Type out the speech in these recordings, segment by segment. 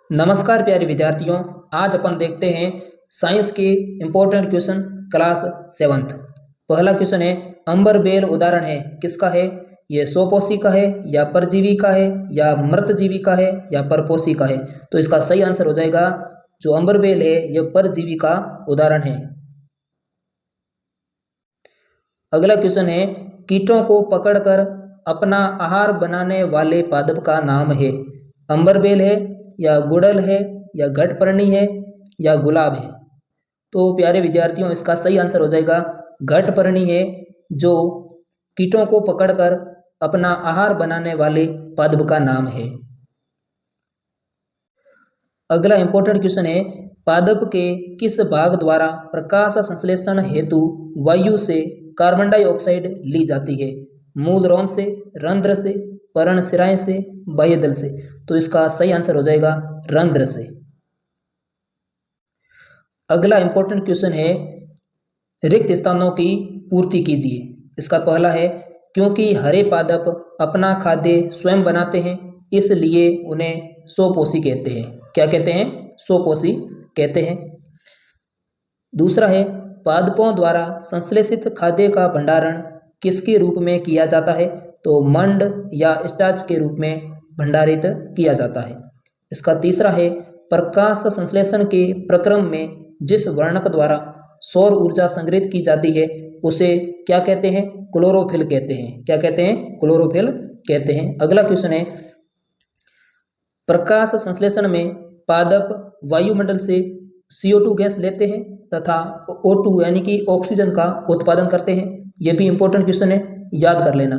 नमस्कार प्यारे विद्यार्थियों। आज अपन देखते हैं साइंस के इम्पोर्टेंट क्वेश्चन क्लास 7th। पहला क्वेश्चन है अंबर बेल उदाहरण है किसका है? ये स्वपोषी का है या परजीवी का है या मृतजीवी का है या परपोषी का है? तो इसका सही आंसर हो जाएगा जो अंबर बेल है यह परजीवी का उदाहरण है। अगला क्वेश्चन है कीटों को पकड़कर अपना आहार बनाने वाले पादप का नाम है। अंबर बेल है या गुड़हल है या घटपर्णी है या गुलाब है? तो प्यारे विद्यार्थियों इसका सही आंसर हो जाएगा घटपर्णी है, जो कीटों को पकड़कर अपना आहार बनाने वाले पादप का नाम है। अगला इंपॉर्टेंट क्वेश्चन है पादप के किस भाग द्वारा प्रकाश संश्लेषण हेतु वायु से कार्बन डाइऑक्साइड ली जाती है? मूल रोम से, रंध्र से, पर्णशिराएं से, बाह्यदल से? तो इसका सही आंसर हो जाएगा रंध्र से। अगला इंपॉर्टेंट क्वेश्चन है रिक्त स्थानों की पूर्ति कीजिए। इसका पहला है क्योंकि हरे पादप अपना खाद्य स्वयं बनाते हैं इसलिए उन्हें स्वपोषी कहते हैं। क्या कहते हैं? स्वपोषी कहते हैं। दूसरा है पादपों द्वारा संश्लेषित खाद्य का भंडारण किसके रूप में किया जाता है? तो मंड या स्टार्च के रूप में भंडारित किया जाता है। इसका तीसरा है प्रकाश संश्लेषण के प्रक्रम में जिस वर्णक द्वारा सौर ऊर्जा संग्रहित की जाती है उसे क्या कहते हैं? क्लोरोफिल कहते हैं। क्या कहते हैं? क्लोरोफिल कहते हैं। अगला क्वेश्चन है प्रकाश संश्लेषण में पादप वायुमंडल से CO2 गैस लेते हैं तथा O2 यानी कि ऑक्सीजन का उत्पादन करते हैं। यह भी इंपॉर्टेंट क्वेश्चन है, याद कर लेना।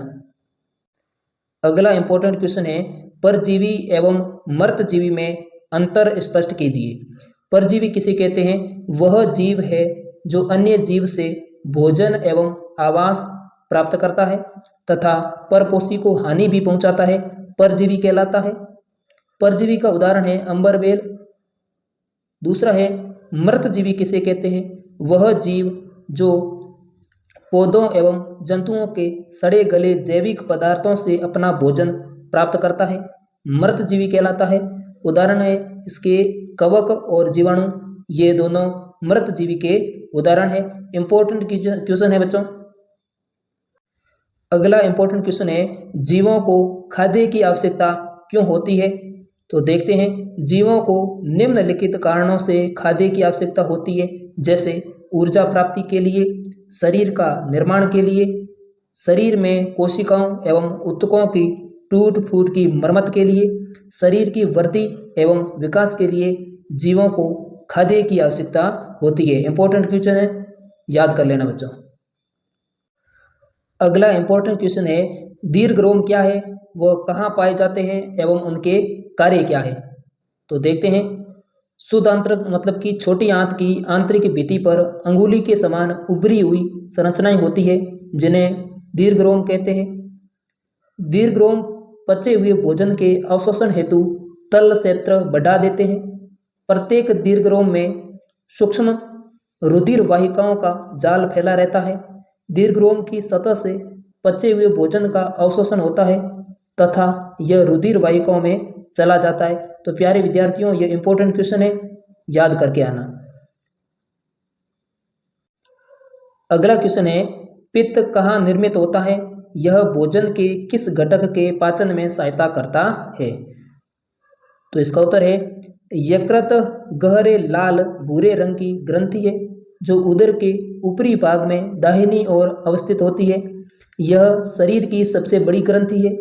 अगला इंपॉर्टेंट क्वेश्चन है परजीवी एवं मृतजीवी में अंतर स्पष्ट कीजिए। परजीवी किसे कहते हैं? वह जीव है जो अन्य जीव से भोजन एवं आवास प्राप्त करता है तथा परपोषी को हानि भी पहुंचाता है, परजीवी कहलाता है। परजीवी का उदाहरण है अंबर बेल। दूसरा है मृतजीवी किसे कहते हैं? वह जीव जो पौधों एवं जंतुओं के सड़े गले जैविक पदार्थों से अपना भोजन प्राप्त करता है, मृतजीवी कहलाता है। उदाहरण है इसके कवक और जीवाणु, ये दोनों मृतजीवी के उदाहरण है। इंपॉर्टेंट क्वेश्चन है बच्चों। अगला इंपॉर्टेंट क्वेश्चन है जीवों को खाद्य की आवश्यकता क्यों होती है? तो देखते हैं जीवों को निम्नलिखित कारणों से खाद्य की आवश्यकता होती है, जैसे ऊर्जा प्राप्ति के लिए, शरीर का निर्माण के लिए, शरीर में कोशिकाओं एवं ऊतकों की टूट फूट की मरम्मत के लिए, शरीर की वृद्धि एवं विकास के लिए जीवों को खाद्य की आवश्यकता होती है। इंपॉर्टेंट क्वेश्चन है, याद कर लेना बच्चों। अगला इंपॉर्टेंट क्वेश्चन है दीर्घरोम क्या है, वह कहाँ पाए जाते हैं एवं उनके कार्य क्या है? तो देखते हैं शुद्ध आंतरिक मतलब कि छोटी आंत की आंतरिक भित्ति पर अंगुली के समान उभरी हुई संरचनाएं होती है जिन्हें दीर्घरोम कहते हैं। दीर्घरोम पचे हुए भोजन के अवशोषण हेतु तल क्षेत्र बढ़ा देते हैं। प्रत्येक दीर्घरोम में सूक्ष्म रुधिर वाहिकाओं का जाल फैला रहता है। दीर्घरोम की सतह से पचे हुए भोजन का अवशोषण होता है तथा यह रुधिर वाहिकाओं में चला जाता है। तो प्यारे विद्यार्थियों यह इंपॉर्टेंट क्वेश्चन है, याद करके आना। अगला क्वेश्चन है पित्त कहाँ निर्मित होता है? यह भोजन के किस घटक के पाचन में सहायता करता है? तो इसका उत्तर है यकृत गहरे लाल भूरे रंग की ग्रंथि है जो उदर के ऊपरी भाग में दाहिनी ओर अवस्थित होती है। यह शरीर की सबसे बड़ी ग्रंथि है।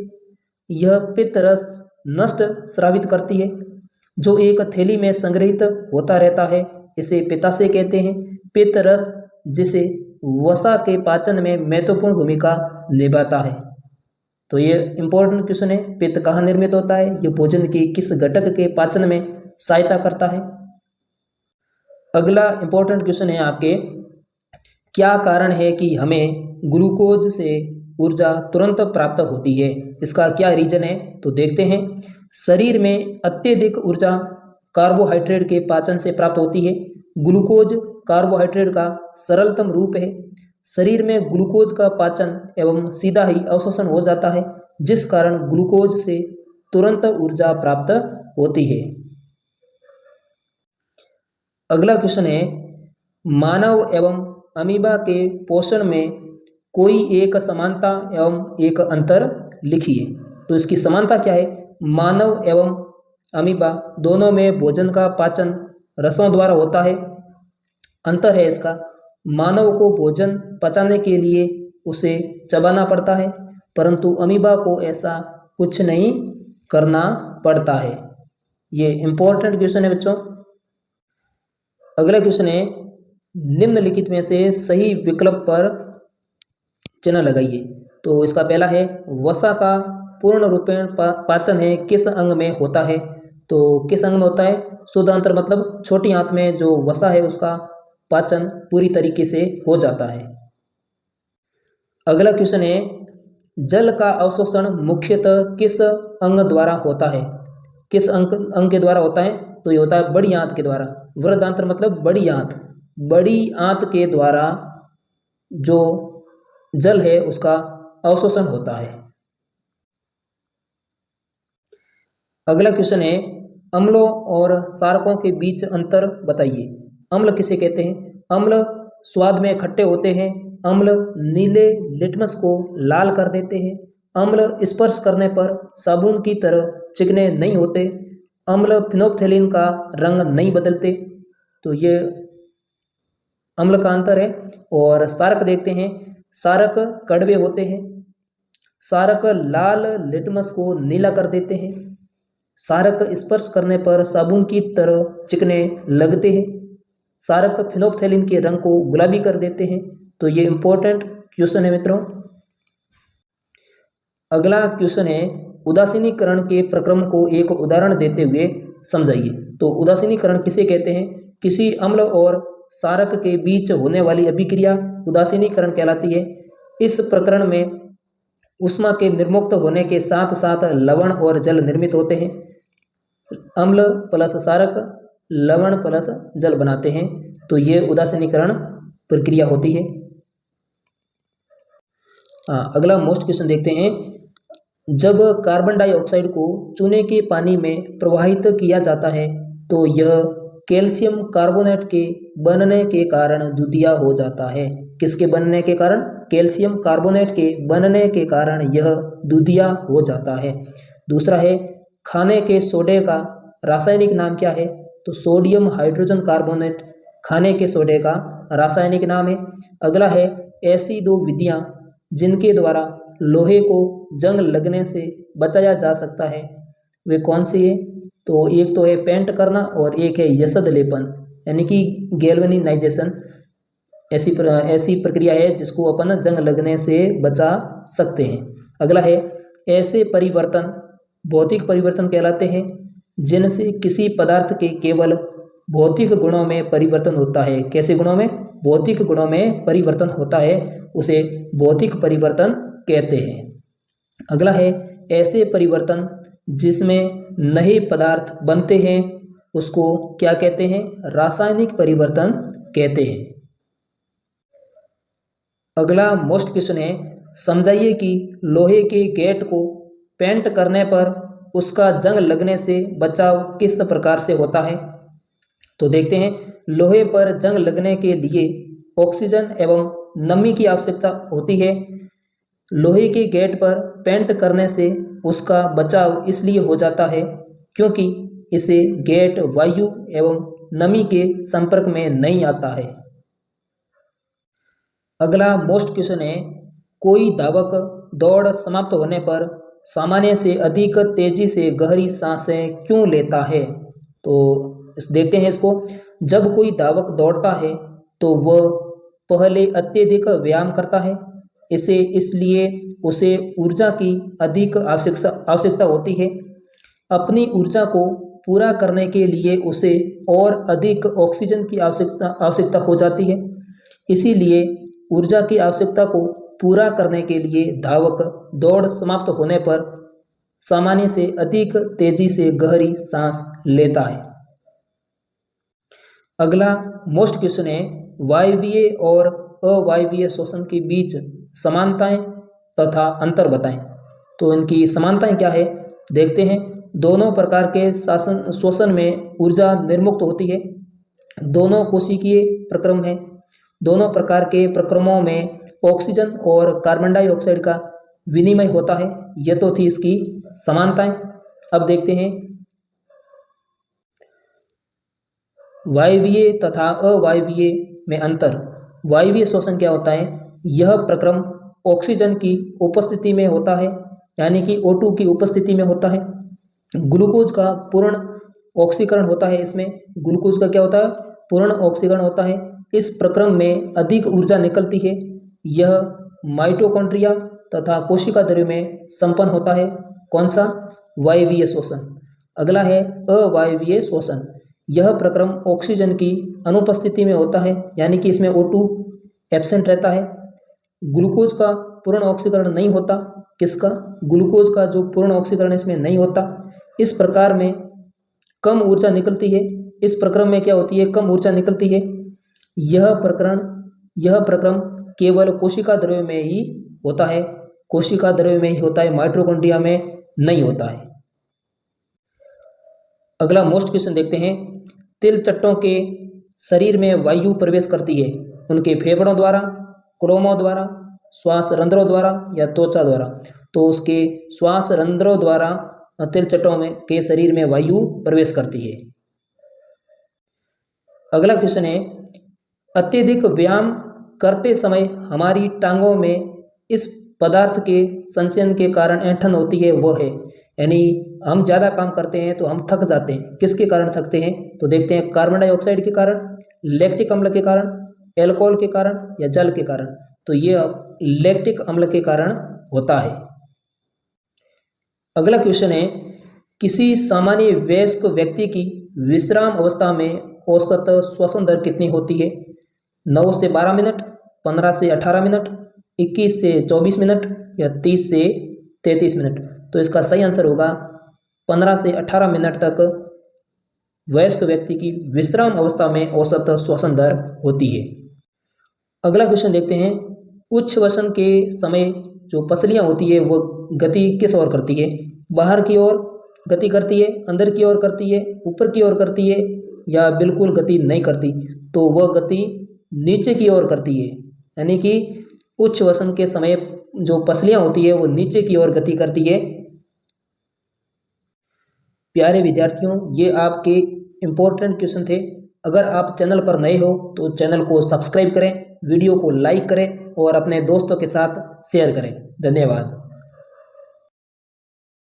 यह पित्त रस नष्ट स्रावित करती है जो एक थैली में संग्रहित होता रहता है, इसे पित्ताशय कहते हैं। पित्त रस जिसे वसा के पाचन में महत्वपूर्ण भूमिका निभाता है। तो ये इंपॉर्टेंट क्वेश्चन है पित्त कहाँ निर्मित होता है, ये भोजन के किस घटक के पाचन में सहायता करता है। अगला इंपॉर्टेंट क्वेश्चन है आपके क्या कारण है कि हमें ग्लूकोज से ऊर्जा तुरंत प्राप्त होती है? इसका क्या रीजन है? तो देखते हैं शरीर में अत्यधिक ऊर्जा कार्बोहाइड्रेट के पाचन से प्राप्त होती है। ग्लूकोज कार्बोहाइड्रेट का सरलतम रूप है। शरीर में ग्लूकोज का पाचन एवं सीधा ही अवशोषण हो जाता है जिस कारण ग्लूकोज से तुरंत ऊर्जा प्राप्त होती है। अगला क्वेश्चन है, मानव एवं अमीबा के पोषण में कोई एक समानता एवं एक अंतर लिखिए। तो इसकी समानता क्या है? मानव एवं अमीबा दोनों में भोजन का पाचन रसों द्वारा होता है। अंतर है इसका, मानव को भोजन पचाने के लिए उसे चबाना पड़ता है, परंतु अमीबा को ऐसा कुछ नहीं करना पड़ता है। ये इंपॉर्टेंट क्वेश्चन है बच्चों। अगला क्वेश्चन है, निम्नलिखित में से सही विकल्प पर चिन्ह लगाइए। तो इसका पहला है, वसा का पूर्ण रूपेण पाचन है किस अंग में होता है? तो किस अंग में होता है? शुद्ध आंतर मतलब छोटी आंत में जो वसा है उसका पाचन पूरी तरीके से हो जाता है। अगला क्वेश्चन है, जल का अवशोषण मुख्यतः किस अंग द्वारा होता है? किस अंग के द्वारा होता है? तो ये होता है बड़ी आंत के द्वारा। वृद्धआंत्र मतलब बड़ी आंत, बड़ी आंत के द्वारा जो जल है उसका अवशोषण होता है। अगला क्वेश्चन है, अम्लों और क्षारकों के बीच अंतर बताइए। अम्ल किसे कहते हैं? अम्ल स्वाद में खट्टे होते हैं। अम्ल नीले लिटमस को लाल कर देते हैं। अम्ल स्पर्श करने पर साबुन की तरह चिकने नहीं होते। अम्ल फिनोप्थेलिन का रंग नहीं बदलते। तो ये अम्ल का अंतर है। और क्षारक देखते हैं, क्षारक कड़वे होते हैं। क्षारक लाल लिटमस को नीला कर देते हैं। क्षारक स्पर्श करने पर साबुन की तरह चिकने लगते हैं। क्षारक फिनोप्थेलिन के रंग को गुलाबी कर देते हैं। तो ये इंपॉर्टेंट क्वेश्चन है मित्रों। अगला क्वेश्चन है, उदासीनीकरण के प्रक्रम को एक उदाहरण देते हुए समझाइए। तो उदासीनीकरण किसे कहते हैं? किसी अम्ल और क्षारक के बीच होने वाली अभिक्रिया उदासीनीकरण कहलाती है। इस प्रकरण में ऊष्मा के निर्मुक्त होने के साथ साथ लवण और जल निर्मित होते हैं। अम्ल प्लस क्षारक लवण प्लस जल बनाते हैं। तो ये उदासीनीकरण प्रक्रिया होती है। अगला मोस्ट क्वेश्चन देखते हैं, जब कार्बन डाइऑक्साइड को चूने के पानी में प्रवाहित किया जाता है तो यह कैल्शियम कार्बोनेट के बनने के कारण दूधिया हो जाता है। किसके बनने के कारण? कैल्शियम कार्बोनेट के बनने के कारण यह दूधिया हो जाता है। दूसरा है, खाने के सोडे का रासायनिक नाम क्या है? तो सोडियम हाइड्रोजन कार्बोनेट खाने के सोडे का रासायनिक नाम है। अगला है, ऐसी दो विधियां जिनके द्वारा लोहे को जंग लगने से बचाया जा सकता है वे कौन सी है? तो एक तो है पेंट करना और एक है यसद लेपन यानी कि गैल्वेनाइजेशन। ऐसी प्रक्रिया है जिसको अपन जंग लगने से बचा सकते हैं। अगला है, ऐसे परिवर्तन भौतिक परिवर्तन कहलाते हैं जिनसे किसी पदार्थ के केवल भौतिक गुणों में परिवर्तन होता है। कैसे गुणों में? भौतिक गुणों में परिवर्तन होता है, उसे भौतिक परिवर्तन कहते हैं। अगला है, ऐसे परिवर्तन जिसमें नए पदार्थ बनते हैं उसको क्या कहते हैं? रासायनिक परिवर्तन कहते हैं। अगला मोस्ट क्वेश्चन है, समझाइए कि लोहे के गेट को पेंट करने पर उसका जंग लगने से बचाव किस प्रकार से होता है? तो देखते हैं, लोहे पर जंग लगने के लिए ऑक्सीजन एवं नमी की आवश्यकता होती है। लोहे के गेट पर पेंट करने से उसका बचाव इसलिए हो जाता है क्योंकि इसे गेट वायु एवं नमी के संपर्क में नहीं आता है। अगला मोस्ट क्वेश्चन है, कोई धावक दौड़ समाप्त होने पर सामान्य से अधिक तेजी से गहरी सांसें क्यों लेता है? तो देखते हैं इसको। जब कोई धावक दौड़ता है तो वह पहले अत्यधिक व्यायाम करता है। इसे इसलिए उसे ऊर्जा की अधिक आवश्यकता होती है। अपनी ऊर्जा को पूरा करने के लिए उसे और अधिक ऑक्सीजन की आवश्यकता हो जाती है। इसीलिए ऊर्जा की आवश्यकता को पूरा करने के लिए धावक दौड़ समाप्त होने पर सामान्य से अधिक तेजी से गहरी सांस लेता है। अगला मोस्ट क्वेश्चन है, वायवीय और अवायवीय श्वसन के बीच समानताएं तथा अंतर बताएं। तो इनकी समानताएं क्या है देखते हैं। दोनों प्रकार के श्वसन में ऊर्जा निर्मुक्त होती है। दोनों कोशिकीय प्रक्रम है। दोनों प्रकार के प्रक्रमों में ऑक्सीजन और कार्बन डाइऑक्साइड का विनिमय होता है। यह तो थी इसकी समानताएं। अब देखते हैं वायवीय तथा अवायवीय में अंतर। वायवीय श्वसन क्या होता है? यह प्रक्रम ऑक्सीजन की उपस्थिति में होता है, यानी कि O2 की उपस्थिति में होता है। ग्लूकोज का पूर्ण ऑक्सीकरण होता है। इसमें ग्लूकोज का क्या होता है? पूर्ण ऑक्सीकरण होता है। इस प्रक्रम में अधिक ऊर्जा निकलती है। यह माइटोकॉन्ड्रिया तथा कोशिका द्रव्य में संपन्न होता है। कौन सा? वायवीय श्वसन। अगला है अवायवीय श्वसन। यह प्रक्रम ऑक्सीजन की अनुपस्थिति में होता है, यानी कि इसमें O2 एब्सेंट रहता है। ग्लूकोज का पूर्ण ऑक्सीकरण नहीं होता। किसका? ग्लूकोज का जो पूर्ण ऑक्सीकरण इसमें नहीं होता। इस प्रकार में कम ऊर्जा निकलती है। इस प्रक्रम में क्या होती है? कम ऊर्जा निकलती है। यह प्रक्रम केवल कोशिका द्रव्य में ही होता है। कोशिका द्रव्य में ही होता है, माइटोकॉन्ड्रिया में नहीं होता है। अगला मोस्ट क्वेश्चन देखते हैं। तिलचट्टों के शरीर में वायु प्रवेश करती है उनके फेफड़ों द्वारा, क्लोमों द्वारा, श्वास रंध्रों द्वारा या त्वचा द्वारा। तो उसके श्वास रंध्रों द्वारा तिलचट्टों में के शरीर में वायु प्रवेश करती है। अगला क्वेश्चन है, अत्यधिक व्यायाम करते समय हमारी टांगों में इस पदार्थ के संचयन के कारण ऐंठन होती है, वह है। यानी हम ज़्यादा काम करते हैं तो हम थक जाते हैं। किसके कारण थकते हैं? तो देखते हैं कार्बन डाइऑक्साइड के कारण, लैक्टिक अम्ल के कारण, एल्कोहल के कारण या जल के कारण। तो ये लैक्टिक अम्ल के कारण होता है। अगला क्वेश्चन है, किसी सामान्य वयस्क व्यक्ति की विश्राम अवस्था में औसत श्वसन दर कितनी होती है? 9 से 12 मिनट, 15 से 18 मिनट, 21 से 24 मिनट या 30 से 33 मिनट। तो इसका सही आंसर होगा 15 से 18 मिनट तक वयस्क व्यक्ति की विश्राम अवस्था में औसत श्वसन दर होती है। अगला क्वेश्चन देखते हैं, उच्च श्वसन के समय जो पसलियां होती है वह गति किस ओर करती है? बाहर की ओर गति करती है, अंदर की ओर करती है, ऊपर की ओर करती है या बिल्कुल गति नहीं करती? तो वह गति नीचे की ओर करती है। यानी कि उच्च श्वसन के समय जो पसलियां होती है वो नीचे की ओर गति करती है। प्यारे विद्यार्थियों, ये आपके इम्पोर्टेंट क्वेश्चन थे। अगर आप चैनल पर नए हो तो चैनल को सब्सक्राइब करें, वीडियो को लाइक करें और अपने दोस्तों के साथ शेयर करें। धन्यवाद।